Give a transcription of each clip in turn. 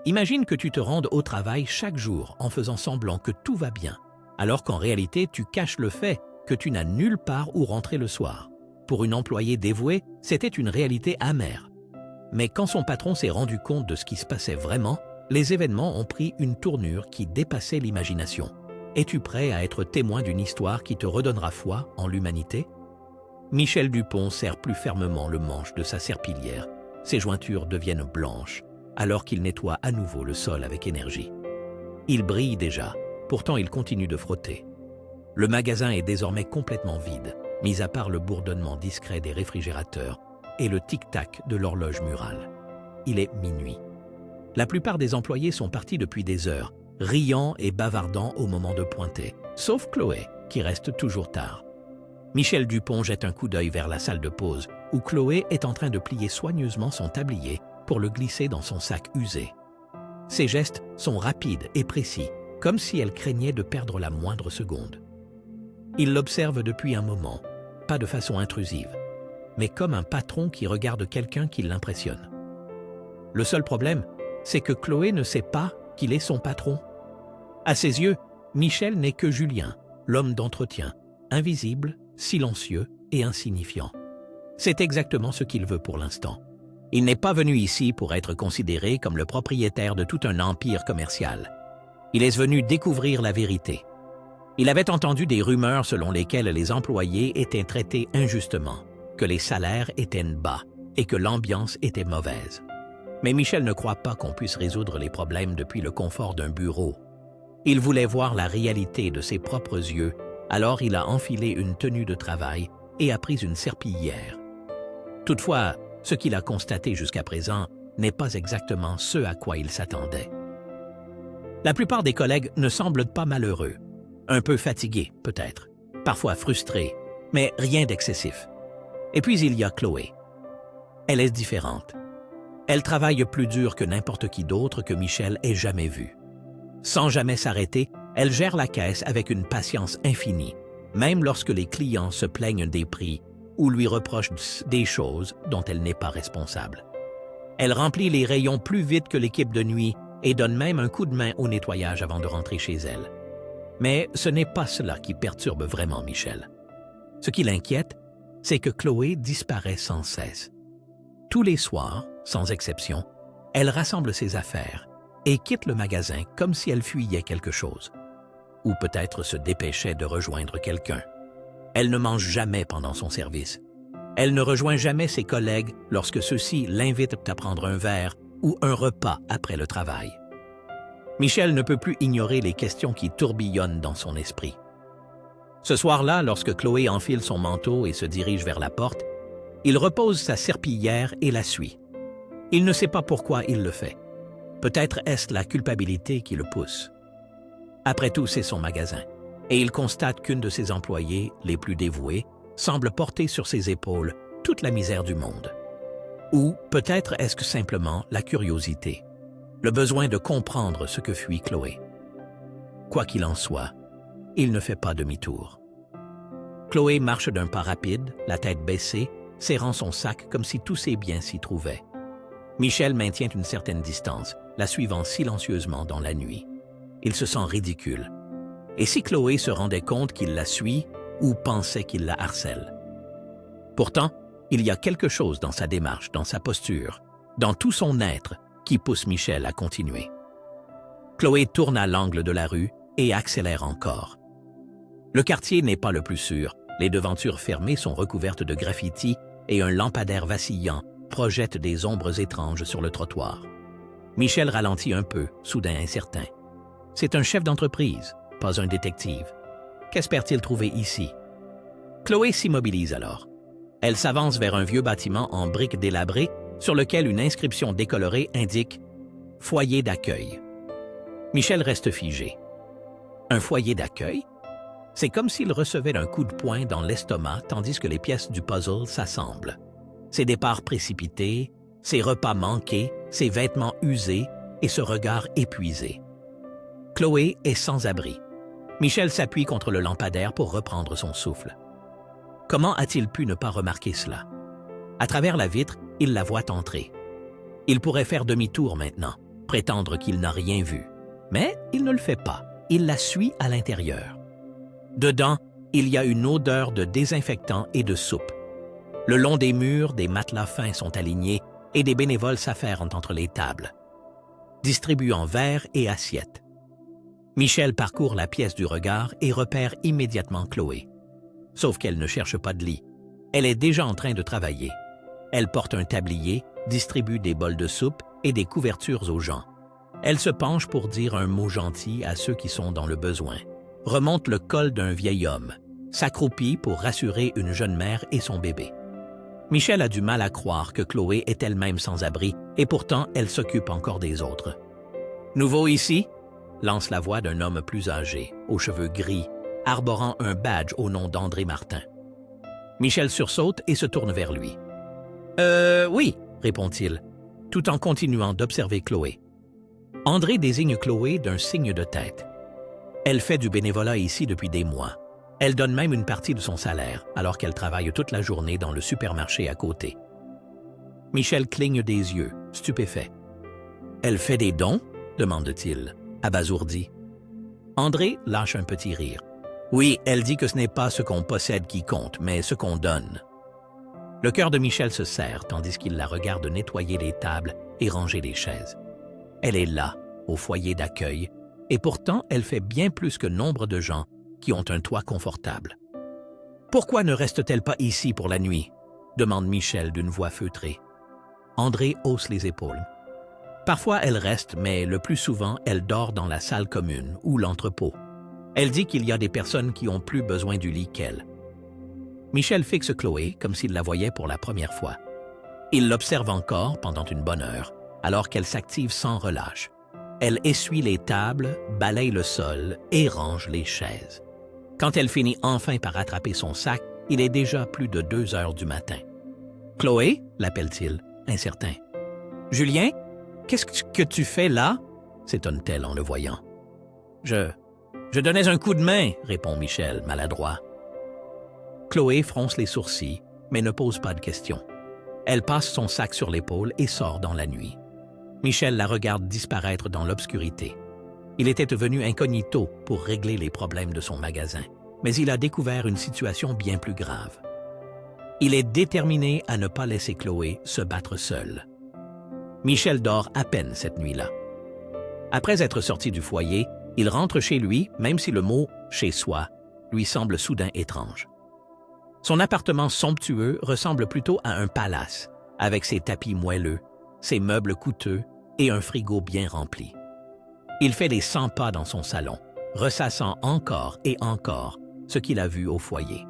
Imagine que tu te rendes au travail chaque jour en faisant semblant que tout va bien, alors qu'en réalité tu caches le fait que tu n'as nulle part où rentrer le soir. Pour une employée dévouée, c'était une réalité amère. Mais quand son patron s'est rendu compte de ce qui se passait vraiment, les événements ont pris une tournure qui dépassait l'imagination. Es-tu prêt à être témoin d'une histoire qui te redonnera foi en l'humanité? Michel Dupont serre plus fermement le manche de sa serpillière. Ses jointures deviennent blanches, alors qu'il nettoie à nouveau le sol avec énergie. Il brille déjà, pourtant il continue de frotter. Le magasin est désormais complètement vide, mis à part le bourdonnement discret des réfrigérateurs et le tic-tac de l'horloge murale. Il est minuit. La plupart des employés sont partis depuis des heures, riant et bavardant au moment de pointer, sauf Chloé, qui reste toujours tard. Michel Dupont jette un coup d'œil vers la salle de pause, où Chloé est en train de plier soigneusement son tablier pour le glisser dans son sac usé. Ses gestes sont rapides et précis, comme si elle craignait de perdre la moindre seconde. Il l'observe depuis un moment, pas de façon intrusive, mais comme un patron qui regarde quelqu'un qui l'impressionne. Le seul problème, c'est que Chloé ne sait pas qu'il est son patron. À ses yeux, Michel n'est que Julien, l'homme d'entretien, invisible, silencieux et insignifiant. C'est exactement ce qu'il veut pour l'instant. Il n'est pas venu ici pour être considéré comme le propriétaire de tout un empire commercial. Il est venu découvrir la vérité. Il avait entendu des rumeurs selon lesquelles les employés étaient traités injustement, que les salaires étaient bas et que l'ambiance était mauvaise. Mais Michel ne croit pas qu'on puisse résoudre les problèmes depuis le confort d'un bureau. Il voulait voir la réalité de ses propres yeux, alors il a enfilé une tenue de travail et a pris une serpillière. Toutefois, ce qu'il a constaté jusqu'à présent n'est pas exactement ce à quoi il s'attendait. La plupart des collègues ne semblent pas malheureux. Un peu fatigués, peut-être, parfois frustrés, mais rien d'excessif. Et puis il y a Chloé. Elle est différente. Elle travaille plus dur que n'importe qui d'autre que Michel ait jamais vu. Sans jamais s'arrêter, elle gère la caisse avec une patience infinie, même lorsque les clients se plaignent des prix ou lui reprochent des choses dont elle n'est pas responsable. Elle remplit les rayons plus vite que l'équipe de nuit et donne même un coup de main au nettoyage avant de rentrer chez elle. Mais ce n'est pas cela qui perturbe vraiment Michel. Ce qui l'inquiète, c'est que Chloé disparaît sans cesse. Tous les soirs, sans exception, elle rassemble ses affaires et quitte le magasin comme si elle fuyait quelque chose. Ou peut-être se dépêchait de rejoindre quelqu'un. Elle ne mange jamais pendant son service. Elle ne rejoint jamais ses collègues lorsque ceux-ci l'invitent à prendre un verre ou un repas après le travail. Michel ne peut plus ignorer les questions qui tourbillonnent dans son esprit. Ce soir-là, lorsque Chloé enfile son manteau et se dirige vers la porte, il repose sa serpillière et la suit. Il ne sait pas pourquoi il le fait. Peut-être est-ce la culpabilité qui le pousse. Après tout, c'est son magasin, et il constate qu'une de ses employées, les plus dévouées, semble porter sur ses épaules toute la misère du monde. Ou peut-être est-ce que simplement la curiosité, le besoin de comprendre ce que fuit Chloé. Quoi qu'il en soit, il ne fait pas demi-tour. Chloé marche d'un pas rapide, la tête baissée, serrant son sac comme si tous ses biens s'y trouvaient. Michel maintient une certaine distance, la suivant silencieusement dans la nuit. Il se sent ridicule. Et si Chloé se rendait compte qu'il la suit ou pensait qu'il la harcèle? Pourtant, il y a quelque chose dans sa démarche, dans sa posture, dans tout son être qui pousse Michel à continuer. Chloé tourne à l'angle de la rue et accélère encore. Le quartier n'est pas le plus sûr. Les devantures fermées sont recouvertes de graffitis et un lampadaire vacillant projette des ombres étranges sur le trottoir. Michel ralentit un peu, soudain incertain. C'est un chef d'entreprise, pas un détective. Qu'espère-t-il trouver ici? Chloé s'immobilise alors. Elle s'avance vers un vieux bâtiment en briques délabrées sur lequel une inscription décolorée indique « Foyer d'accueil ». Michel reste figé. Un foyer d'accueil? C'est comme s'il recevait un coup de poing dans l'estomac tandis que les pièces du puzzle s'assemblent. Ses départs précipités, ses repas manqués, ses vêtements usés et ce regard épuisé. Chloé est sans abri. Michel s'appuie contre le lampadaire pour reprendre son souffle. Comment a-t-il pu ne pas remarquer cela? À travers la vitre, il la voit entrer. Il pourrait faire demi-tour maintenant, prétendre qu'il n'a rien vu. Mais il ne le fait pas. Il la suit à l'intérieur. Dedans, il y a une odeur de désinfectant et de soupe. Le long des murs, des matelas fins sont alignés et des bénévoles s'affairent entre les tables, distribuant verres et assiettes. Michel parcourt la pièce du regard et repère immédiatement Chloé. Sauf qu'elle ne cherche pas de lit. Elle est déjà en train de travailler. Elle porte un tablier, distribue des bols de soupe et des couvertures aux gens. Elle se penche pour dire un mot gentil à ceux qui sont dans le besoin, remonte le col d'un vieil homme, s'accroupit pour rassurer une jeune mère et son bébé. Michel a du mal à croire que Chloé est elle-même sans abri et pourtant elle s'occupe encore des autres. « Nouveau ici ?» lance la voix d'un homme plus âgé, aux cheveux gris, arborant un badge au nom d'André Martin. Michel sursaute et se tourne vers lui. « Oui », répond-il, tout en continuant d'observer Chloé. André désigne Chloé d'un signe de tête. Elle fait du bénévolat ici depuis des mois. Elle donne même une partie de son salaire, alors qu'elle travaille toute la journée dans le supermarché à côté. Michel cligne des yeux, stupéfait. « Elle fait des dons ?» demande-t-il, abasourdi. André lâche un petit rire. « Oui, elle dit que ce n'est pas ce qu'on possède qui compte, mais ce qu'on donne. » Le cœur de Michel se serre tandis qu'il la regarde nettoyer les tables et ranger les chaises. Elle est là, au foyer d'accueil, et pourtant elle fait bien plus que nombre de gens qui ont un toit confortable. « Pourquoi ne reste-t-elle pas ici pour la nuit ?» demande Michel d'une voix feutrée. André hausse les épaules. Parfois elle reste, mais le plus souvent elle dort dans la salle commune ou l'entrepôt. Elle dit qu'il y a des personnes qui ont plus besoin du lit qu'elle. Michel fixe Chloé comme s'il la voyait pour la première fois. Il l'observe encore pendant une bonne heure, alors qu'elle s'active sans relâche. Elle essuie les tables, balaye le sol et range les chaises. Quand elle finit enfin par attraper son sac, il est déjà plus de 2 heures du matin. « Chloé » l'appelle-t-il, incertain. « Julien, qu'est-ce que tu fais là ?» s'étonne-t-elle en le voyant. « Je donnais un coup de main » répond Michel, maladroit. Chloé fronce les sourcils, mais ne pose pas de questions. Elle passe son sac sur l'épaule et sort dans la nuit. Michel la regarde disparaître dans l'obscurité. Il était devenu incognito pour régler les problèmes de son magasin, mais il a découvert une situation bien plus grave. Il est déterminé à ne pas laisser Chloé se battre seule. Michel dort à peine cette nuit-là. Après être sorti du foyer, il rentre chez lui, même si le mot « chez soi » lui semble soudain étrange. Son appartement somptueux ressemble plutôt à un palace, avec ses tapis moelleux, ses meubles coûteux et un frigo bien rempli. Il fait des 100 pas dans son salon, ressassant encore et encore ce qu'il a vu au foyer.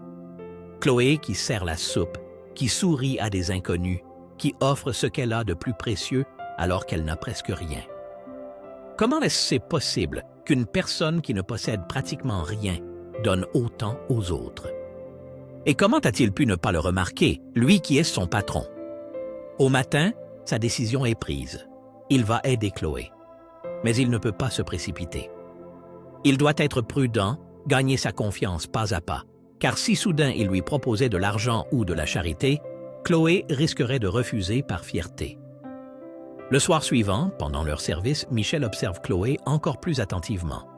Chloé qui sert la soupe, qui sourit à des inconnus, qui offre ce qu'elle a de plus précieux alors qu'elle n'a presque rien. Comment est-ce possible qu'une personne qui ne possède pratiquement rien donne autant aux autres? Et comment a-t-il pu ne pas le remarquer, lui qui est son patron? Au matin, sa décision est prise. Il va aider Chloé. Mais il ne peut pas se précipiter. Il doit être prudent, gagner sa confiance pas à pas, car si soudain il lui proposait de l'argent ou de la charité, Chloé risquerait de refuser par fierté. Le soir suivant, pendant leur service, Michel observe Chloé encore plus attentivement.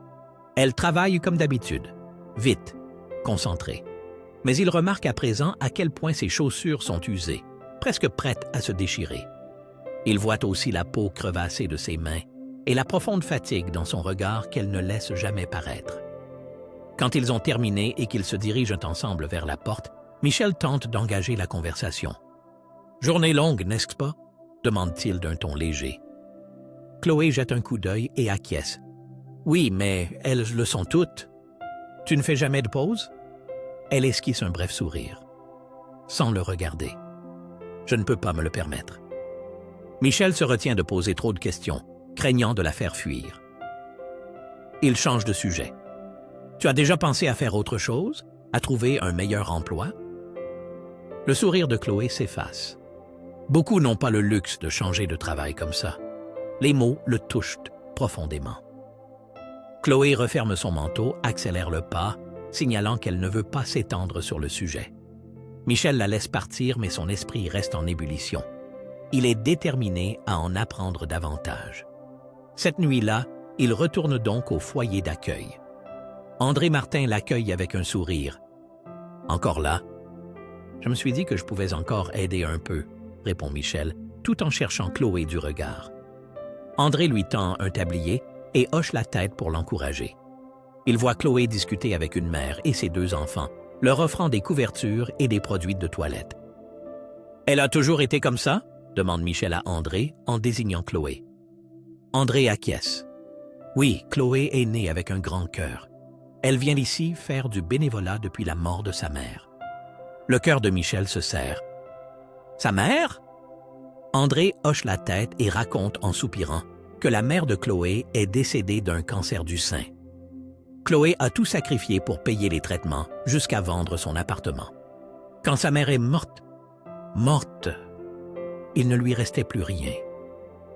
Elle travaille comme d'habitude, vite, concentrée. Mais il remarque à présent à quel point ses chaussures sont usées, presque prêtes à se déchirer. Il voit aussi la peau crevassée de ses mains et la profonde fatigue dans son regard qu'elle ne laisse jamais paraître. Quand ils ont terminé et qu'ils se dirigent ensemble vers la porte, Michel tente d'engager la conversation. « Journée longue, n'est-ce pas ?» demande-t-il d'un ton léger. Chloé jette un coup d'œil et acquiesce. « Oui, mais elles le sont toutes. Tu ne fais jamais de pause ?» Elle esquisse un bref sourire, sans le regarder. « Je ne peux pas me le permettre. » Michel se retient de poser trop de questions, craignant de la faire fuir. Il change de sujet. « Tu as déjà pensé à faire autre chose? À trouver un meilleur emploi? » Le sourire de Chloé s'efface. Beaucoup n'ont pas le luxe de changer de travail comme ça. Les mots le touchent profondément. Chloé referme son manteau, accélère le pas, signalant qu'elle ne veut pas s'étendre sur le sujet. Michel la laisse partir, mais son esprit reste en ébullition. Il est déterminé à en apprendre davantage. Cette nuit-là, il retourne donc au foyer d'accueil. André Martin l'accueille avec un sourire. « Encore là? Je me suis dit que je pouvais encore aider un peu, » répond Michel, tout en cherchant Chloé du regard. André lui tend un tablier et hoche la tête pour l'encourager. Il voit Chloé discuter avec une mère et ses 2 enfants, leur offrant des couvertures et des produits de toilette. « Elle a toujours été comme ça? » demande Michel à André en désignant Chloé. André acquiesce. Oui, Chloé est née avec un grand cœur. Elle vient ici faire du bénévolat depuis la mort de sa mère. Le cœur de Michel se serre. « Sa mère? » André hoche la tête et raconte en soupirant que la mère de Chloé est décédée d'un cancer du sein. Chloé a tout sacrifié pour payer les traitements jusqu'à vendre son appartement. Quand sa mère est morte, il ne lui restait plus rien.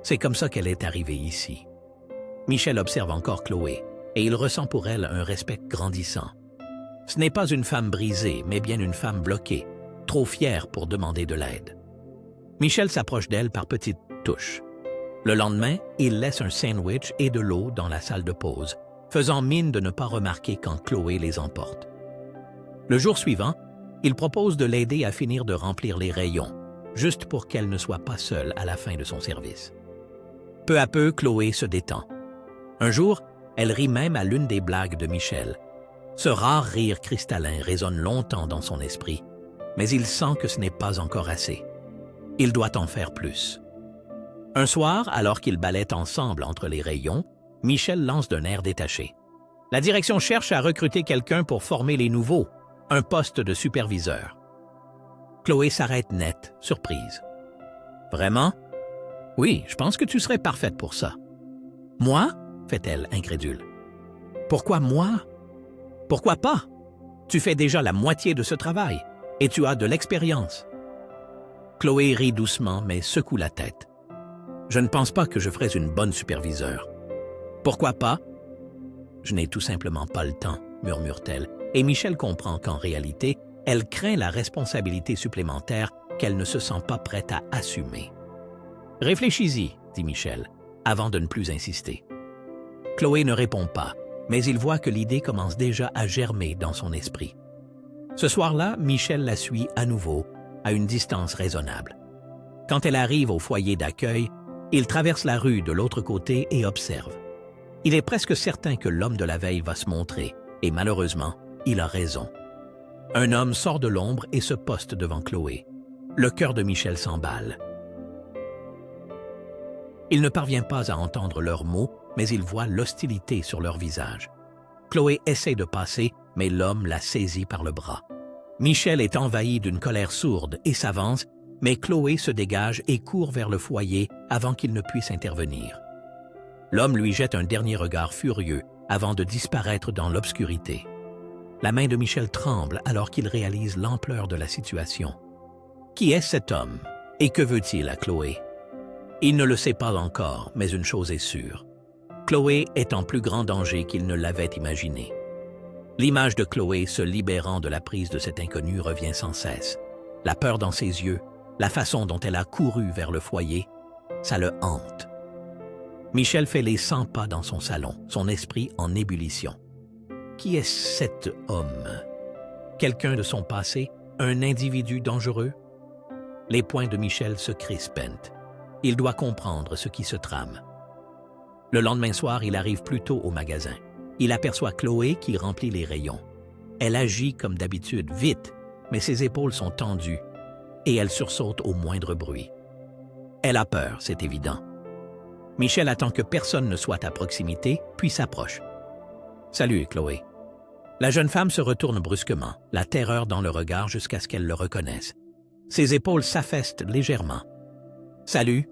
C'est comme ça qu'elle est arrivée ici. Michel observe encore Chloé et il ressent pour elle un respect grandissant. Ce n'est pas une femme brisée, mais bien une femme bloquée, trop fière pour demander de l'aide. Michel s'approche d'elle par petites touches. Le lendemain, il laisse un sandwich et de l'eau dans la salle de pause, faisant mine de ne pas remarquer quand Chloé les emporte. Le jour suivant, il propose de l'aider à finir de remplir les rayons, juste pour qu'elle ne soit pas seule à la fin de son service. Peu à peu, Chloé se détend. Un jour, elle rit même à l'une des blagues de Michel. Ce rare rire cristallin résonne longtemps dans son esprit, mais il sent que ce n'est pas encore assez. Il doit en faire plus. Un soir, alors qu'ils balaient ensemble entre les rayons, Michel lance d'un air détaché. « La direction cherche à recruter quelqu'un pour former les nouveaux, un poste de superviseur. » Chloé s'arrête net, surprise. « Vraiment? Oui, je pense que tu serais parfaite pour ça. »« Moi? » fait-elle, incrédule. « Pourquoi moi? Pourquoi pas? Tu fais déjà la moitié de ce travail et tu as de l'expérience. » Chloé rit doucement mais secoue la tête. « Je ne pense pas que je ferais une bonne superviseure. »« Pourquoi pas? »« Je n'ai tout simplement pas le temps, » murmure-t-elle, et Michel comprend qu'en réalité, elle craint la responsabilité supplémentaire qu'elle ne se sent pas prête à assumer. « Réfléchis-y, » dit Michel, avant de ne plus insister. Chloé ne répond pas, mais il voit que l'idée commence déjà à germer dans son esprit. Ce soir-là, Michel la suit à nouveau, à une distance raisonnable. Quand elle arrive au foyer d'accueil, il traverse la rue de l'autre côté et observe. Il est presque certain que l'homme de la veille va se montrer, et malheureusement, il a raison. Un homme sort de l'ombre et se poste devant Chloé. Le cœur de Michel s'emballe. Il ne parvient pas à entendre leurs mots, mais il voit l'hostilité sur leur visage. Chloé essaie de passer, mais l'homme la saisit par le bras. Michel est envahi d'une colère sourde et s'avance, mais Chloé se dégage et court vers le foyer avant qu'il ne puisse intervenir. L'homme lui jette un dernier regard furieux avant de disparaître dans l'obscurité. La main de Michel tremble alors qu'il réalise l'ampleur de la situation. Qui est cet homme et que veut-il à Chloé? Il ne le sait pas encore, mais une chose est sûre. Chloé est en plus grand danger qu'il ne l'avait imaginé. L'image de Chloé se libérant de la prise de cet inconnu revient sans cesse. La peur dans ses yeux, la façon dont elle a couru vers le foyer, ça le hante. Michel fait les 100 pas dans son salon, son esprit en ébullition. Qui est cet homme? Quelqu'un de son passé? Un individu dangereux? Les poings de Michel se crispent. Il doit comprendre ce qui se trame. Le lendemain soir, il arrive plus tôt au magasin. Il aperçoit Chloé qui remplit les rayons. Elle agit comme d'habitude, vite, mais ses épaules sont tendues et elle sursaute au moindre bruit. Elle a peur, c'est évident. Michel attend que personne ne soit à proximité, puis s'approche. « Salut, Chloé. » La jeune femme se retourne brusquement, la terreur dans le regard jusqu'à ce qu'elle le reconnaisse. Ses épaules s'affaissent légèrement. « Salut. »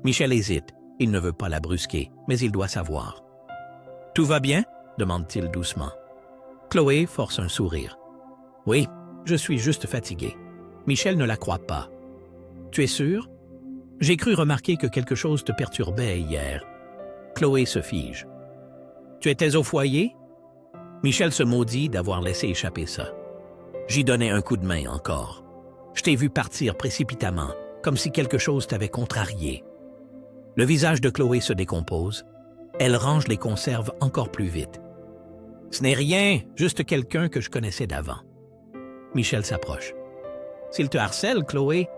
Michel hésite. Il ne veut pas la brusquer, mais il doit savoir. « Tout va bien? » demande-t-il doucement. Chloé force un sourire. « Oui, je suis juste fatiguée. » Michel ne la croit pas. « Tu es sûr? J'ai cru remarquer que quelque chose te perturbait hier. » Chloé se fige. « Tu étais au foyer? » Michel se maudit d'avoir laissé échapper ça. « J'y donnais un coup de main encore. Je t'ai vu partir précipitamment, comme si quelque chose t'avait contrarié. » Le visage de Chloé se décompose, Elle range les conserves encore plus vite. « Ce n'est rien, juste quelqu'un que je connaissais d'avant. » Michel s'approche. « S'il te harcèle, Chloé? »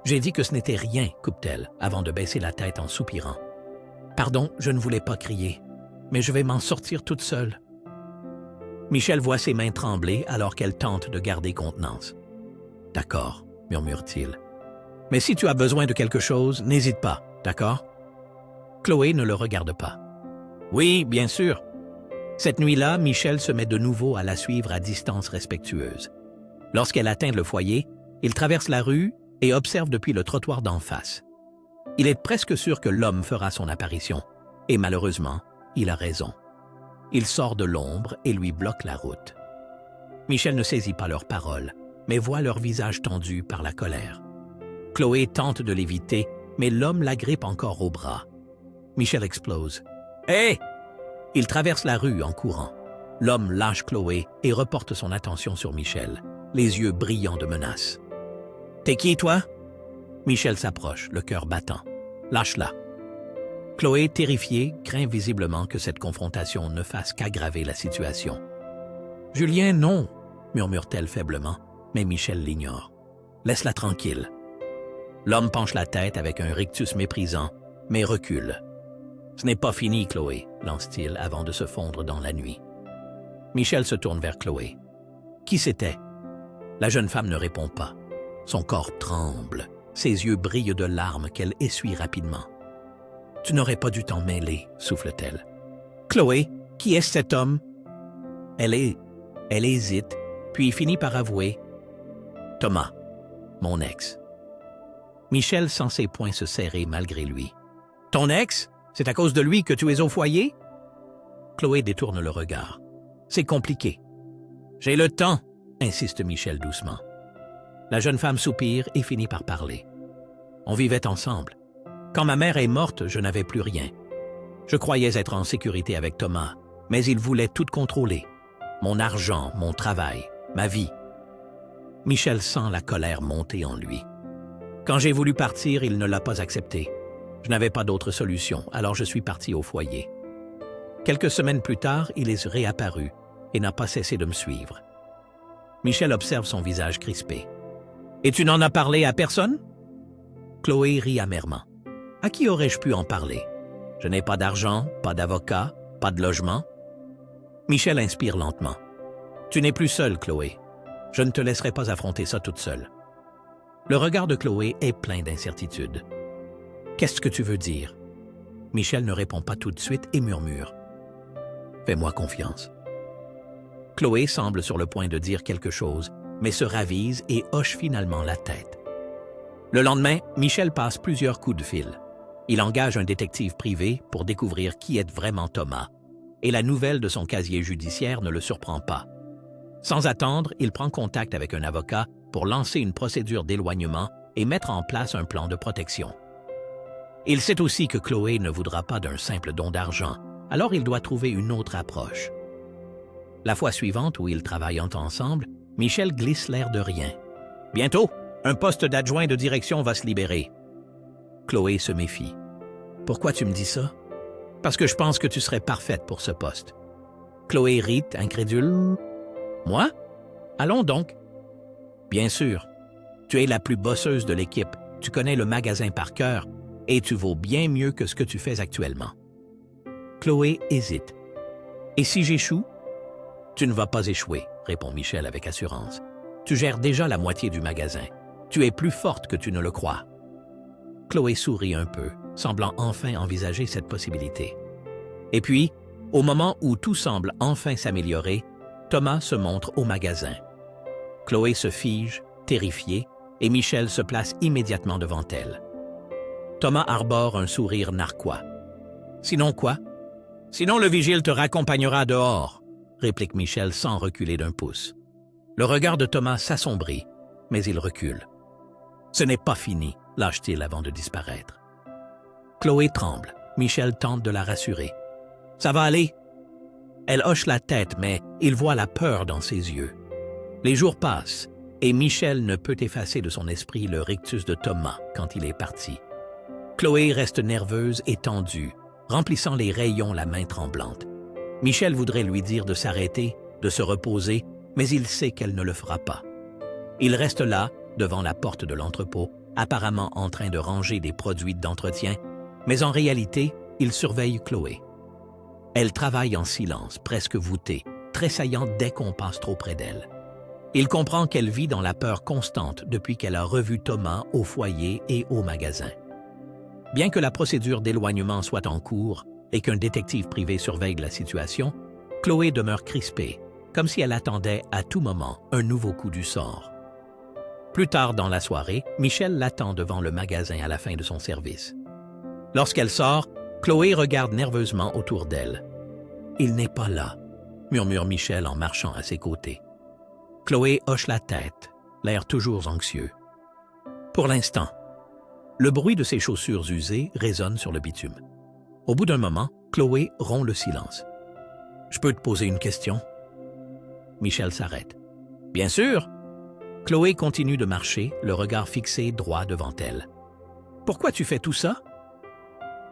J'ai dit que ce n'était rien, coupe-t-elle, avant de baisser la tête en soupirant. « Pardon, je ne voulais pas crier, mais je vais m'en sortir toute seule. » Michel voit ses mains trembler alors qu'elle tente de garder contenance. « D'accord, » murmure-t-il. « Mais si tu as besoin de quelque chose, n'hésite pas, d'accord? » Chloé ne le regarde pas. « Oui, bien sûr. » Cette nuit-là, Michel se met de nouveau à la suivre à distance respectueuse. Lorsqu'elle atteint le foyer, il traverse la rue et observe depuis le trottoir d'en face. Il est presque sûr que l'homme fera son apparition. Et malheureusement, il a raison. Il sort de l'ombre et lui bloque la route. Michel ne saisit pas leurs paroles, mais voit leur visage tendu par la colère. Chloé tente de l'éviter, mais l'homme la grippe encore au bras. Michel explose. « Hé !» Il traverse la rue en courant. L'homme lâche Chloé et reporte son attention sur Michel, les yeux brillants de menace. « T'es qui, toi? » Michel s'approche, le cœur battant. « Lâche-la. » Chloé, terrifiée, craint visiblement que cette confrontation ne fasse qu'aggraver la situation. « Julien, non !» murmure-t-elle faiblement, mais Michel l'ignore. « Laisse-la tranquille. » L'homme penche la tête avec un rictus méprisant, mais recule. « Ce n'est pas fini, Chloé, » lance-t-il avant de se fondre dans la nuit. Michel se tourne vers Chloé. Qui c'était? La jeune femme ne répond pas. Son corps tremble, ses yeux brillent de larmes qu'elle essuie rapidement. « Tu n'aurais pas dû t'en mêler, » souffle-t-elle. « Chloé, qui est cet homme? » Elle hésite, puis finit par avouer. « Thomas, mon ex. » Michel sent ses poings se serrer malgré lui. « Ton ex? C'est à cause de lui que tu es au foyer? » Chloé détourne le regard. « C'est compliqué. »« J'ai le temps, » insiste Michel doucement. La jeune femme soupire et finit par parler. « On vivait ensemble. Quand ma mère est morte, je n'avais plus rien. Je croyais être en sécurité avec Thomas, mais il voulait tout contrôler. Mon argent, mon travail, ma vie. » Michel sent la colère monter en lui. Quand j'ai voulu partir, il ne l'a pas accepté. Je n'avais pas d'autre solution, alors je suis parti au foyer. Quelques semaines plus tard, il est réapparu et n'a pas cessé de me suivre. Michel observe son visage crispé. « Et tu n'en as parlé à personne? » Chloé rit amèrement. « À qui aurais-je pu en parler? Je n'ai pas d'argent, pas d'avocat, pas de logement. » Michel inspire lentement. « Tu n'es plus seule, Chloé. Je ne te laisserai pas affronter ça toute seule. » Le regard de Chloé est plein d'incertitude. « Qu'est-ce que tu veux dire? » Michel ne répond pas tout de suite et murmure. « Fais-moi confiance. » Chloé semble sur le point de dire quelque chose, mais se ravise et hoche finalement la tête. Le lendemain, Michel passe plusieurs coups de fil. Il engage un détective privé pour découvrir qui est vraiment Thomas, et la nouvelle de son casier judiciaire ne le surprend pas. Sans attendre, il prend contact avec un avocat pour lancer une procédure d'éloignement et mettre en place un plan de protection. Il sait aussi que Chloé ne voudra pas d'un simple don d'argent, alors il doit trouver une autre approche. La fois suivante où ils travaillent ensemble, Michel glisse l'air de rien. « Bientôt, un poste d'adjoint de direction va se libérer. » Chloé se méfie. « Pourquoi tu me dis ça? »« Parce que je pense que tu serais parfaite pour ce poste. » Chloé rit, incrédule. « Moi? Allons donc. » « Bien sûr. Tu es la plus bosseuse de l'équipe, tu connais le magasin par cœur et tu vaux bien mieux que ce que tu fais actuellement. » Chloé hésite. « Et si j'échoue? »« Tu ne vas pas échouer, » répond Michel avec assurance. « Tu gères déjà la moitié du magasin. Tu es plus forte que tu ne le crois. » Chloé sourit un peu, semblant enfin envisager cette possibilité. Et puis, au moment où tout semble enfin s'améliorer, Thomas se montre au magasin. Chloé se fige, terrifiée, et Michel se place immédiatement devant elle. Thomas arbore un sourire narquois. « Sinon quoi? »« Sinon le vigile te raccompagnera dehors, » réplique Michel sans reculer d'un pouce. Le regard de Thomas s'assombrit, mais il recule. « Ce n'est pas fini, » lâche-t-il avant de disparaître. Chloé tremble. Michel tente de la rassurer. « Ça va aller? » Elle hoche la tête, mais il voit la peur dans ses yeux. Les jours passent, et Michel ne peut effacer de son esprit le rictus de Thomas quand il est parti. Chloé reste nerveuse et tendue, remplissant les rayons la main tremblante. Michel voudrait lui dire de s'arrêter, de se reposer, mais il sait qu'elle ne le fera pas. Il reste là, devant la porte de l'entrepôt, apparemment en train de ranger des produits d'entretien, mais en réalité, il surveille Chloé. Elle travaille en silence, presque voûtée, tressaillant dès qu'on passe trop près d'elle. Il comprend qu'elle vit dans la peur constante depuis qu'elle a revu Thomas au foyer et au magasin. Bien que la procédure d'éloignement soit en cours et qu'un détective privé surveille la situation, Chloé demeure crispée, comme si elle attendait à tout moment un nouveau coup du sort. Plus tard dans la soirée, Michel l'attend devant le magasin à la fin de son service. Lorsqu'elle sort, Chloé regarde nerveusement autour d'elle. « Il n'est pas là », murmure Michel en marchant à ses côtés. Chloé hoche la tête, l'air toujours anxieux. Pour l'instant, le bruit de ses chaussures usées résonne sur le bitume. Au bout d'un moment, Chloé rompt le silence. « Je peux te poser une question? » Michel s'arrête. « Bien sûr !» Chloé continue de marcher, le regard fixé droit devant elle. « Pourquoi tu fais tout ça? »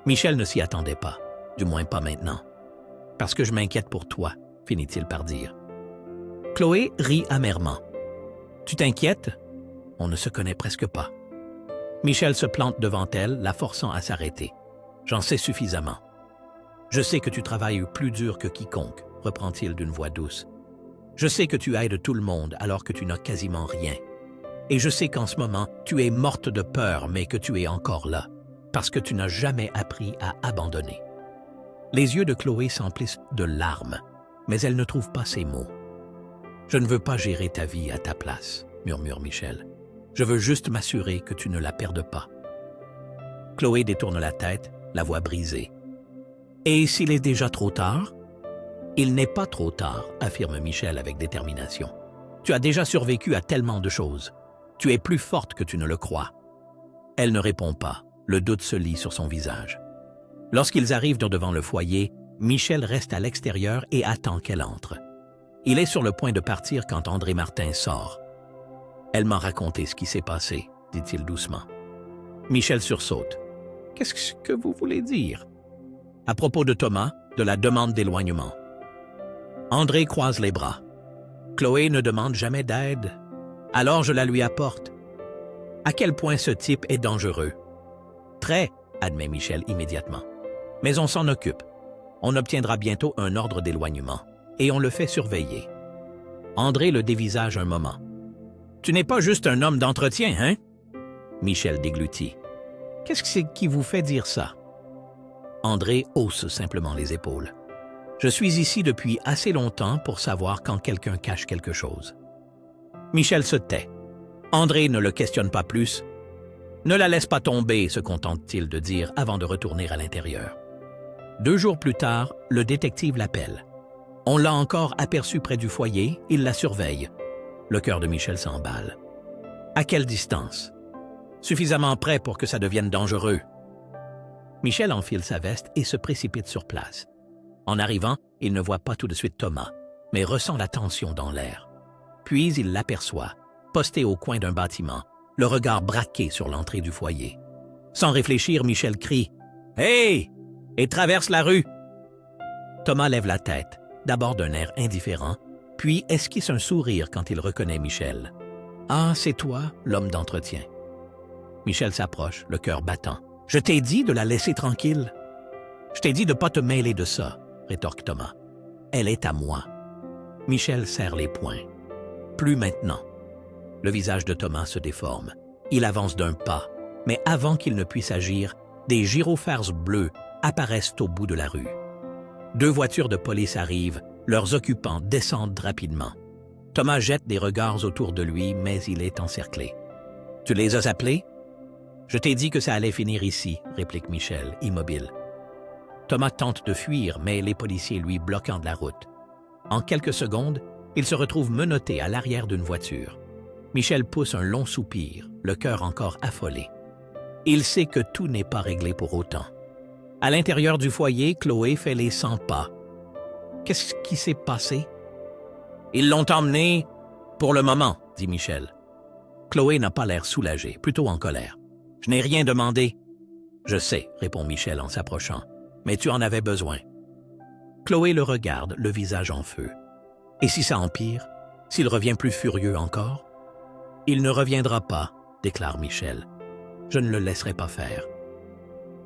Michel ne s'y attendait pas, du moins pas maintenant. « Parce que je m'inquiète pour toi », finit-il par dire. Chloé rit amèrement. « Tu t'inquiètes? On ne se connaît presque pas. » Michel se plante devant elle, la forçant à s'arrêter. « J'en sais suffisamment. »« Je sais que tu travailles plus dur que quiconque, » reprend-il d'une voix douce. « Je sais que tu aides tout le monde alors que tu n'as quasiment rien. Et je sais qu'en ce moment, tu es morte de peur, mais que tu es encore là, parce que tu n'as jamais appris à abandonner. » Les yeux de Chloé s'emplissent de larmes, mais elle ne trouve pas ses mots. « Je ne veux pas gérer ta vie à ta place, » murmure Michel. « Je veux juste m'assurer que tu ne la perdes pas. » Chloé détourne la tête, la voix brisée. « Et s'il est déjà trop tard? » « Il n'est pas trop tard, » affirme Michel avec détermination. « Tu as déjà survécu à tellement de choses. Tu es plus forte que tu ne le crois. » Elle ne répond pas, le doute se lit sur son visage. Lorsqu'ils arrivent devant le foyer, Michel reste à l'extérieur et attend qu'elle entre. Il est sur le point de partir quand André Martin sort. « Elle m'a raconté ce qui s'est passé, » dit-il doucement. Michel sursaute. « Qu'est-ce que vous voulez dire? » « À propos de Thomas, de la demande d'éloignement. » André croise les bras. « Chloé ne demande jamais d'aide. Alors je la lui apporte. » À quel point ce type est dangereux? « Très, » admet Michel immédiatement. « Mais on s'en occupe. On obtiendra bientôt un ordre d'éloignement. Et on le fait surveiller. » André le dévisage un moment. « Tu n'es pas juste un homme d'entretien, hein? » Michel déglutit. « Qu'est-ce qui vous fait dire ça? » André hausse simplement les épaules. « Je suis ici depuis assez longtemps pour savoir quand quelqu'un cache quelque chose. » Michel se tait. André ne le questionne pas plus. « Ne la laisse pas tomber, » se contente-t-il de dire avant de retourner à l'intérieur. 2 jours plus tard, le détective l'appelle. On l'a encore aperçu près du foyer, il la surveille. Le cœur de Michel s'emballe. À quelle distance? Suffisamment près pour que ça devienne dangereux. Michel enfile sa veste et se précipite sur place. En arrivant, il ne voit pas tout de suite Thomas, mais ressent la tension dans l'air. Puis il l'aperçoit, posté au coin d'un bâtiment, le regard braqué sur l'entrée du foyer. Sans réfléchir, Michel crie « Hey !» et traverse la rue. Thomas lève la tête, d'abord d'un air indifférent, puis esquisse un sourire quand il reconnaît Michel. « Ah, c'est toi, l'homme d'entretien. » Michel s'approche, le cœur battant. « Je t'ai dit de la laisser tranquille. »« Je t'ai dit de ne pas te mêler de ça, » rétorque Thomas. « Elle est à moi. » Michel serre les poings. « Plus maintenant. » Le visage de Thomas se déforme. Il avance d'un pas, mais avant qu'il ne puisse agir, des gyrophares bleus apparaissent au bout de la rue. 2 voitures de police arrivent, leurs occupants descendent rapidement. Thomas jette des regards autour de lui, mais il est encerclé. « Tu les as appelés? »« Je t'ai dit que ça allait finir ici, » réplique Michel, immobile. Thomas tente de fuir, mais les policiers lui bloquent de la route. En quelques secondes, il se retrouve menotté à l'arrière d'une voiture. Michel pousse un long soupir, le cœur encore affolé. Il sait que tout n'est pas réglé pour autant. À l'intérieur du foyer, Chloé fait les 100 pas. Qu'est-ce qui s'est passé? « Ils l'ont emmené pour le moment, » dit Michel. Chloé n'a pas l'air soulagée, plutôt en colère. « Je n'ai rien demandé. »« Je sais, » répond Michel en s'approchant. mais tu en avais besoin. Chloé le regarde, le visage en feu. Et si ça empire? S'il revient plus furieux encore? Il ne reviendra pas, déclare Michel. Je ne le laisserai pas faire.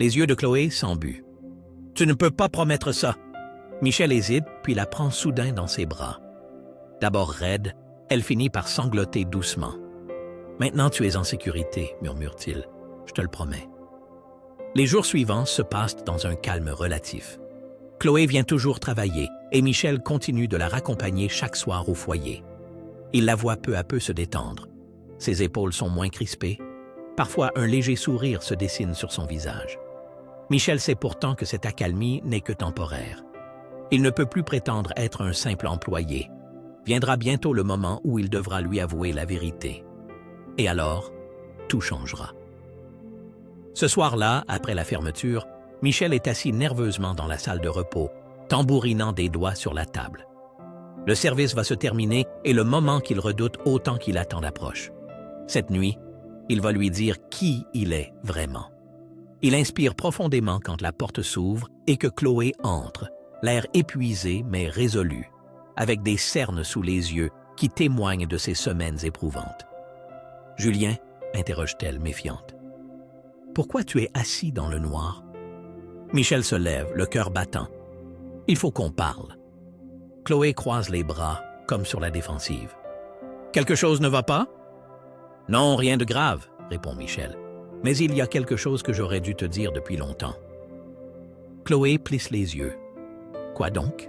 Les yeux de Chloé s'embuent. Tu ne peux pas promettre ça. Michel hésite, puis la prend soudain dans ses bras. D'abord raide, elle finit par sangloter doucement. Maintenant tu es en sécurité, murmure-t-il. Je te le promets. Les jours suivants se passent dans un calme relatif. Chloé vient toujours travailler et Michel continue de la raccompagner chaque soir au foyer. Il la voit peu à peu se détendre. Ses épaules sont moins crispées. Parfois, un léger sourire se dessine sur son visage. Michel sait pourtant que cette accalmie n'est que temporaire. Il ne peut plus prétendre être un simple employé. Viendra bientôt le moment où il devra lui avouer la vérité. Et alors, tout changera. Ce soir-là, après la fermeture, Michel est assis nerveusement dans la salle de repos, tambourinant des doigts sur la table. Le service va se terminer et le moment qu'il redoute autant qu'il attend approche. Cette nuit, il va lui dire qui il est vraiment. Il inspire profondément quand la porte s'ouvre et que Chloé entre, l'air épuisé mais résolu, avec des cernes sous les yeux qui témoignent de ses semaines éprouvantes. « Julien ?» interroge-t-elle méfiante. « Pourquoi tu es assis dans le noir ?» Michel se lève, le cœur battant. « Il faut qu'on parle. » Chloé croise les bras, comme sur la défensive. « Quelque chose ne va pas ?»« Non, rien de grave, » répond Michel. « Mais il y a quelque chose que j'aurais dû te dire depuis longtemps. » Chloé plisse les yeux. « Quoi donc ?»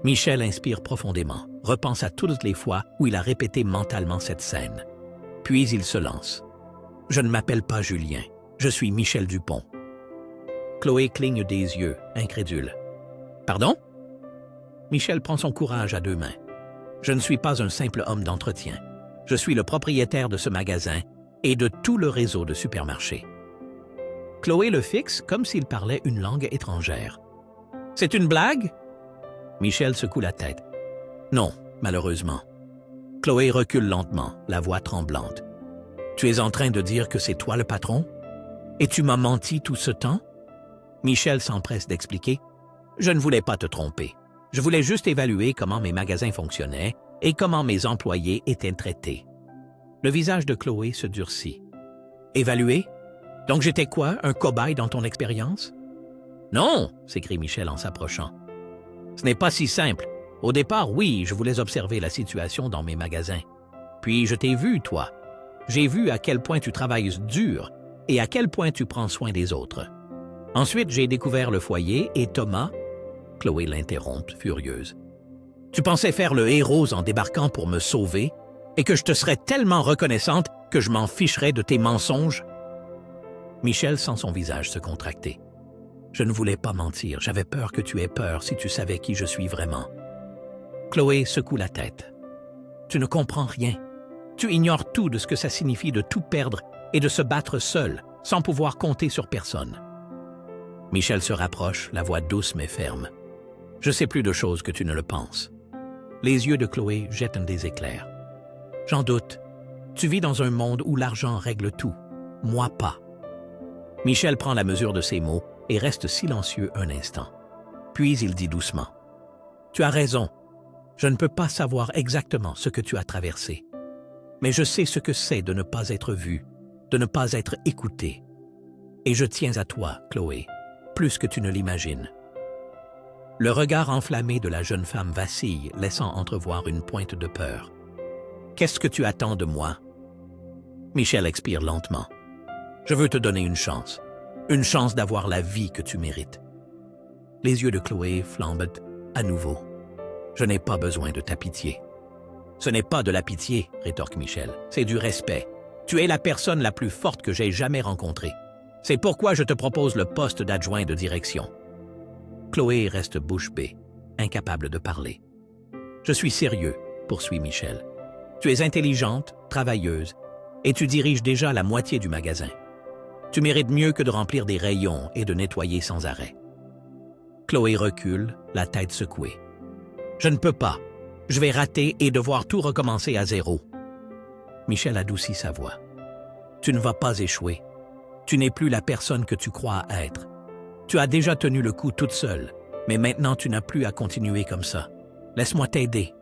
Michel inspire profondément, repense à toutes les fois où il a répété mentalement cette scène. Puis il se lance. « Je ne m'appelle pas Julien, je suis Michel Dupont. » Chloé cligne des yeux, incrédule. « Pardon ?» Michel prend son courage à deux mains. « Je ne suis pas un simple homme d'entretien. Je suis le propriétaire de ce magasin et de tout le réseau de supermarchés. » Chloé le fixe comme s'il parlait une langue étrangère. « C'est une blague ?» Michel secoue la tête. « Non, malheureusement. » Chloé recule lentement, la voix tremblante. « Tu es en train de dire que c'est toi le patron? Et tu m'as menti tout ce temps? » Michel s'empresse d'expliquer. « Je ne voulais pas te tromper. Je voulais juste évaluer comment mes magasins fonctionnaient et comment mes employés étaient traités. » Le visage de Chloé se durcit. « Évaluer? Donc j'étais quoi, un cobaye dans ton expérience? »« Non !» s'écrie Michel en s'approchant. « Ce n'est pas si simple. Au départ, oui, je voulais observer la situation dans mes magasins. Puis je t'ai vu, toi. J'ai vu à quel point tu travailles dur et à quel point tu prends soin des autres. Ensuite, j'ai découvert le foyer et Thomas... » Chloé l'interrompt, furieuse. « Tu pensais faire le héros en débarquant pour me sauver et que je te serais tellement reconnaissante que je m'en ficherais de tes mensonges? » Michel sent son visage se contracter. « Je ne voulais pas mentir, j'avais peur que tu aies peur si tu savais qui je suis vraiment. » Chloé secoue la tête. « Tu ne comprends rien. Tu ignores tout de ce que ça signifie de tout perdre et de se battre seul, sans pouvoir compter sur personne. » Michel se rapproche, la voix douce mais ferme. « Je sais plus de choses que tu ne le penses. » Les yeux de Chloé jettent des éclairs. « J'en doute. Tu vis dans un monde où l'argent règle tout. Moi pas. » Michel prend la mesure de ses mots et reste silencieux un instant. Puis il dit doucement. « Tu as raison. Je ne peux pas savoir exactement ce que tu as traversé. Mais je sais ce que c'est de ne pas être vu, de ne pas être écouté. Et je tiens à toi, Chloé, plus que tu ne l'imagines. » Le regard enflammé de la jeune femme vacille, laissant entrevoir une pointe de peur. « Qu'est-ce que tu attends de moi? » Michel expire lentement. « Je veux te donner une chance d'avoir la vie que tu mérites. » Les yeux de Chloé flambent à nouveau. « Je n'ai pas besoin de ta pitié. »« Ce n'est pas de la pitié, » rétorque Michel, « c'est du respect. Tu es la personne la plus forte que j'ai jamais rencontrée. C'est pourquoi je te propose le poste d'adjoint de direction. » Chloé reste bouche bée, incapable de parler. « Je suis sérieux, » poursuit Michel. « Tu es intelligente, travailleuse, et tu diriges déjà la moitié du magasin. Tu mérites mieux que de remplir des rayons et de nettoyer sans arrêt. » Chloé recule, la tête secouée. « Je ne peux pas. Je vais rater et devoir tout recommencer à zéro. » Michel adoucit sa voix. « Tu ne vas pas échouer. Tu n'es plus la personne que tu crois être. Tu as déjà tenu le coup toute seule, mais maintenant tu n'as plus à continuer comme ça. Laisse-moi t'aider. »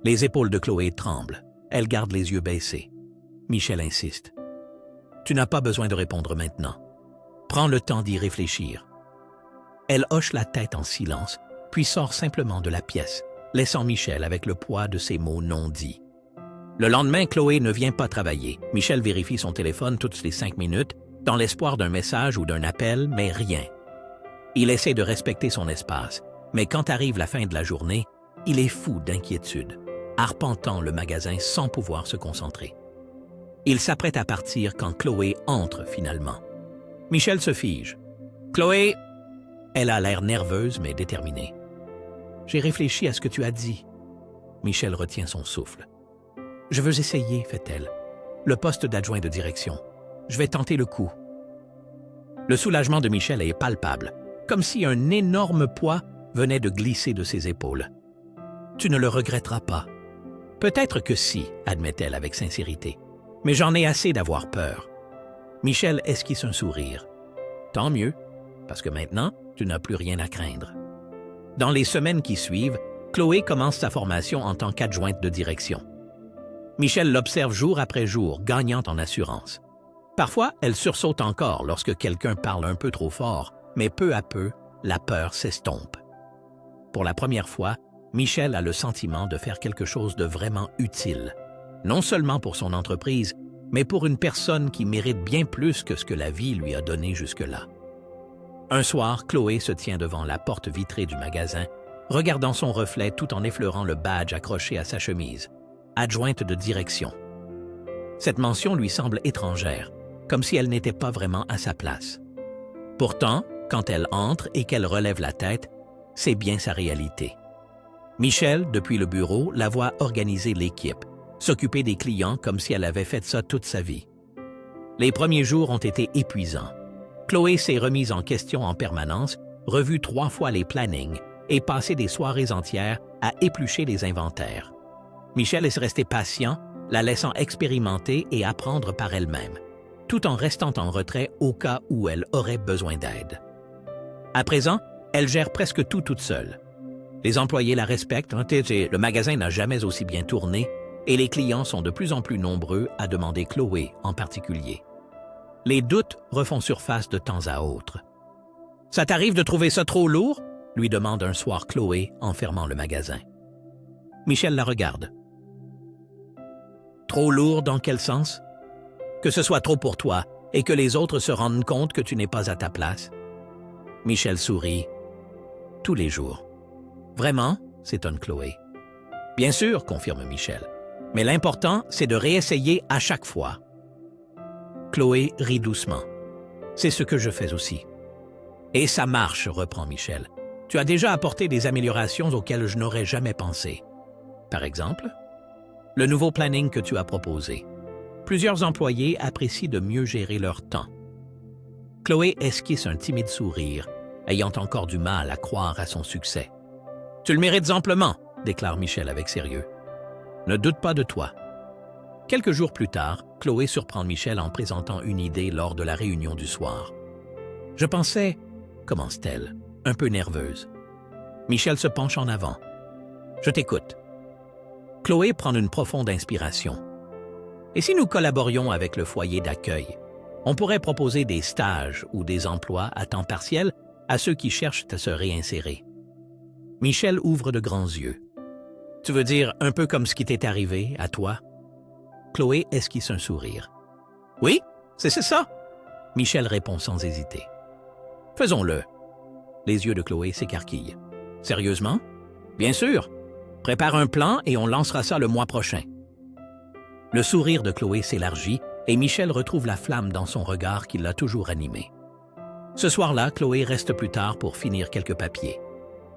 Les épaules de Chloé tremblent. Elle garde les yeux baissés. Michel insiste. « Tu n'as pas besoin de répondre maintenant. Prends le temps d'y réfléchir. » Elle hoche la tête en silence, puis sort simplement de la pièce, laissant Michel avec le poids de ses mots non dits. Le lendemain, Chloé ne vient pas travailler. Michel vérifie son téléphone toutes les 5 minutes, dans l'espoir d'un message ou d'un appel, mais rien. Il essaie de respecter son espace, mais quand arrive la fin de la journée, il est fou d'inquiétude, arpentant le magasin sans pouvoir se concentrer. Il s'apprête à partir quand Chloé entre finalement. Michel se fige. « Chloé !» Elle a l'air nerveuse mais déterminée. « J'ai réfléchi à ce que tu as dit. » Michel retient son souffle. « Je veux essayer, fait-elle. Le poste d'adjoint de direction. Je vais tenter le coup. » Le soulagement de Michel est palpable, comme si un énorme poids venait de glisser de ses épaules. « Tu ne le regretteras pas. »« Peut-être que si, » admet-elle avec sincérité. « Mais j'en ai assez d'avoir peur. » Michel esquisse un sourire. « Tant mieux, parce que maintenant, tu n'as plus rien à craindre. » Dans les semaines qui suivent, Chloé commence sa formation en tant qu'adjointe de direction. Michel l'observe jour après jour, gagnant en assurance. Parfois, elle sursaute encore lorsque quelqu'un parle un peu trop fort, mais peu à peu, la peur s'estompe. Pour la première fois, Michel a le sentiment de faire quelque chose de vraiment utile, non seulement pour son entreprise, mais pour une personne qui mérite bien plus que ce que la vie lui a donné jusque-là. Un soir, Chloé se tient devant la porte vitrée du magasin, regardant son reflet tout en effleurant le badge accroché à sa chemise. Adjointe de direction. Cette mention lui semble étrangère, comme si elle n'était pas vraiment à sa place. Pourtant, quand elle entre et qu'elle relève la tête, c'est bien sa réalité. Michel, depuis le bureau, la voit organiser l'équipe, s'occuper des clients comme si elle avait fait ça toute sa vie. Les premiers jours ont été épuisants. Chloé s'est remise en question en permanence, revu 3 fois les plannings et passé des soirées entières à éplucher les inventaires. Michel est resté patient, la laissant expérimenter et apprendre par elle-même, tout en restant en retrait au cas où elle aurait besoin d'aide. À présent, elle gère presque tout toute seule. Les employés la respectent, le magasin n'a jamais aussi bien tourné et les clients sont de plus en plus nombreux à demander Chloé en particulier. Les doutes refont surface de temps à autre. « Ça t'arrive de trouver ça trop lourd ?» lui demande un soir Chloé en fermant le magasin. Michel la regarde. « Trop lourd dans quel sens? Que ce soit trop pour toi et que les autres se rendent compte que tu n'es pas à ta place. » Michel sourit. « Tous les jours. »« Vraiment? » s'étonne Chloé. « Bien sûr, » confirme Michel. « Mais l'important, c'est de réessayer à chaque fois. » Chloé rit doucement. « C'est ce que je fais aussi. »« Et ça marche, » reprend Michel. « Tu as déjà apporté des améliorations auxquelles je n'aurais jamais pensé. Par exemple, le nouveau planning que tu as proposé. Plusieurs employés apprécient de mieux gérer leur temps. » Chloé esquisse un timide sourire, ayant encore du mal à croire à son succès. « Tu le mérites amplement, » déclare Michel avec sérieux. « Ne doute pas de toi. » Quelques jours plus tard, Chloé surprend Michel en présentant une idée lors de la réunion du soir. « Je pensais, » commence-t-elle, un peu nerveuse. Michel se penche en avant. « Je t'écoute. » Chloé prend une profonde inspiration. « Et si nous collaborions avec le foyer d'accueil? On pourrait proposer des stages ou des emplois à temps partiel à ceux qui cherchent à se réinsérer. » Michel ouvre de grands yeux. « Tu veux dire un peu comme ce qui t'est arrivé à toi? » Chloé esquisse un sourire. « Oui, c'est ça. » Michel répond sans hésiter. « Faisons-le. » Les yeux de Chloé s'écarquillent. « Sérieusement? »« Bien sûr. Prépare un plan et on lancera ça le mois prochain. » Le sourire de Chloé s'élargit et Michel retrouve la flamme dans son regard qui l'a toujours animé. Ce soir-là, Chloé reste plus tard pour finir quelques papiers.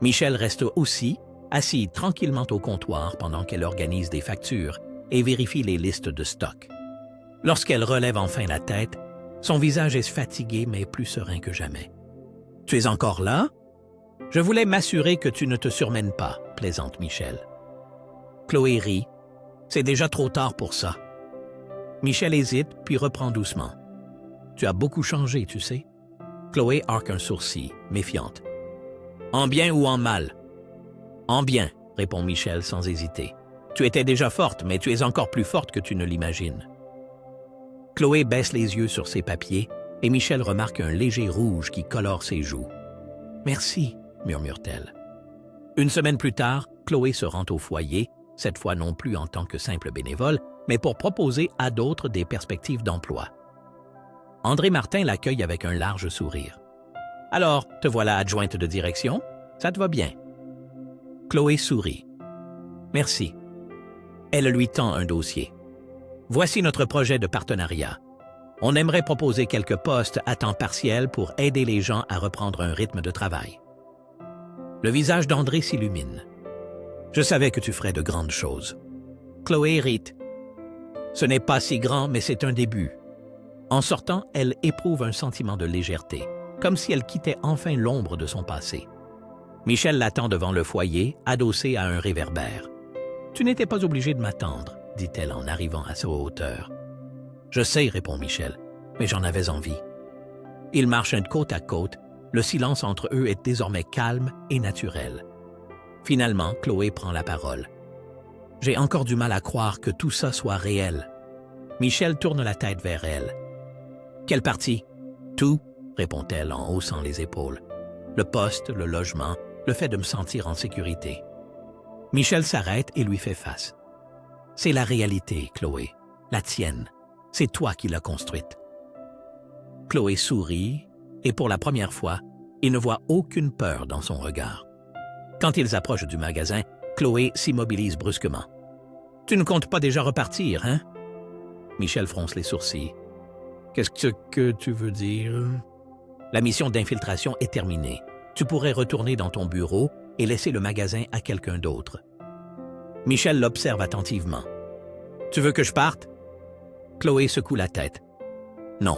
Michel reste aussi, assis tranquillement au comptoir pendant qu'elle organise des factures et vérifie les listes de stock. Lorsqu'elle relève enfin la tête, son visage est fatigué mais plus serein que jamais. « Tu es encore là? Je voulais m'assurer que tu ne te surmènes pas, » plaisante Michel. Chloé rit. « C'est déjà trop tard pour ça. » Michel hésite puis reprend doucement. « Tu as beaucoup changé, tu sais. Chloé arque un sourcil, méfiante. « En bien ou en mal? »« En bien, » répond Michel sans hésiter. « Tu étais déjà forte, mais tu es encore plus forte que tu ne l'imagines. » Chloé baisse les yeux sur ses papiers et Michel remarque un léger rouge qui colore ses joues. « Merci, » murmure-t-elle. Une semaine plus tard, Chloé se rend au foyer, cette fois non plus en tant que simple bénévole, mais pour proposer à d'autres des perspectives d'emploi. André Martin l'accueille avec un large sourire. « Alors, te voilà adjointe de direction? Ça te va bien? » Chloé sourit. « Merci. » Elle lui tend un dossier. « Voici notre projet de partenariat. On aimerait proposer quelques postes à temps partiel pour aider les gens à reprendre un rythme de travail. » Le visage d'André s'illumine. « Je savais que tu ferais de grandes choses. » Chloé hérite. « Ce n'est pas si grand, mais c'est un début. » En sortant, elle éprouve un sentiment de légèreté, comme si elle quittait enfin l'ombre de son passé. Michel l'attend devant le foyer, adossé à un réverbère. « Tu n'étais pas obligé de m'attendre, » dit-elle en arrivant à sa hauteur. « Je sais, » répond Michel, « mais j'en avais envie. » Ils marchent côte à côte, le silence entre eux est désormais calme et naturel. Finalement, Chloé prend la parole. « J'ai encore du mal à croire que tout ça soit réel. » Michel tourne la tête vers elle. « Quelle partie? »« Tout, » répond-elle en haussant les épaules. « Le poste, le logement, le fait de me sentir en sécurité. » Michel s'arrête et lui fait face. « C'est la réalité, Chloé, la tienne. C'est toi qui l'as construite. » Chloé sourit et pour la première fois, il ne voit aucune peur dans son regard. Quand ils approchent du magasin, Chloé s'immobilise brusquement. « Tu ne comptes pas déjà repartir, hein? » Michel fronce les sourcils. « Qu'est-ce que tu veux dire? » « La mission d'infiltration est terminée. Tu pourrais retourner dans ton bureau et laisser le magasin à quelqu'un d'autre. » Michel l'observe attentivement. « Tu veux que je parte? » Chloé secoue la tête. « Non. »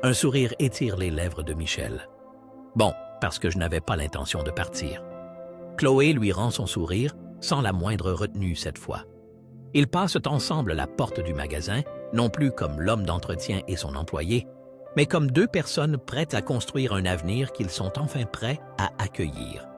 Un sourire étire les lèvres de Michel. « Bon, parce que je n'avais pas l'intention de partir. » Chloé lui rend son sourire, sans la moindre retenue cette fois. Ils passent ensemble la porte du magasin, non plus comme l'homme d'entretien et son employé, mais comme deux personnes prêtes à construire un avenir qu'ils sont enfin prêts à accueillir.